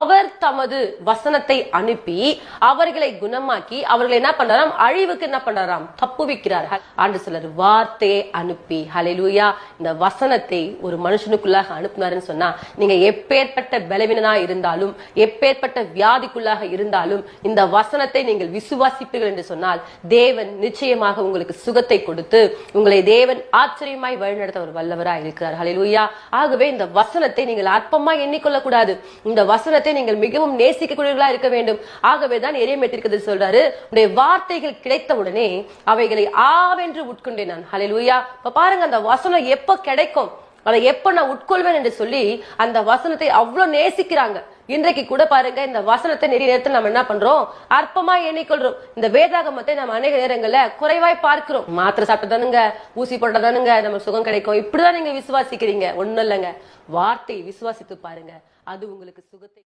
அவர் தமது வசனத்தை அனுப்பி அவர்களை குணமாக்கி அவர்களை என்ன பண்றாராம், அழிவுக்கு என்ன பண்றாராம், தப்புவிக்கிறார். ஆண்டு சிலர் வார்த்தையை அனுப்பி, ஹல்லேலூயா, இந்த வசனத்தை ஒரு மனுஷனுக்குள்ளாக அனுப்புனாருன்னு சொன்னா, நீங்க எப்பேற்பட்ட பலவீனனா இருந்தாலும், எப்பேற்பட்ட வியாதிக்குள்ளாக இருந்தாலும், இந்த வசனத்தை நீங்கள் விசுவாசிப்பீர்கள் என்று சொன்னால் தேவன் நிச்சயமாக உங்களுக்கு சுகத்தை கொடுத்து உங்களை தேவன் ஆச்சரியமாய் வழிநடத்த ஒரு வல்லவராய் இருக்கிறார். ஹல்லேலூயா. ஆகவே இந்த வசனத்தை நீங்கள் அற்பமாய் எண்ணிக்கொள்ள கூடாது. இந்த வசனத்தை நீங்கள் மிகவும் நேசிக்கக்கூடியவர்களா இருக்க வேண்டும். ஆகவேதான் எரேமியா தீர்க்கதரிசி சொல்றாரு, உடைய வார்த்தைகள் கிடைத்த உடனே அவைகளை ஆவென்று உட்கொண்டேன் நான். ஹல்லேலூயா. இப்ப பாருங்க, அந்த வசனம் எப்ப கிடைக்கும், அதை எப்ப நான் உட்கொள்வேன் என்று சொல்லி அந்த வசனத்தை அவ்வளவு நேசிக்கிறாங்க. இன்றைக்கு கூட பாருங்க, இந்த வசனத்தை நிறைய நேரத்தில் நம்ம என்ன பண்றோம், அற்பமா எண்ணிக்கொள்றோம். இந்த வேதாகமத்தை நம்ம அநேக நேரங்கள்ல குறைவாய் பார்க்கிறோம். மாத்திரை சாப்பிட்டதானுங்க, ஊசி போட்டதானுங்க நம்ம சுகம் கிடைக்கும், இப்படிதான் நீங்க விசுவாசிக்கிறீங்க. ஒண்ணும் இல்லைங்க, வார்த்தை விசுவாசித்து பாருங்க, அது உங்களுக்கு சுகத்தை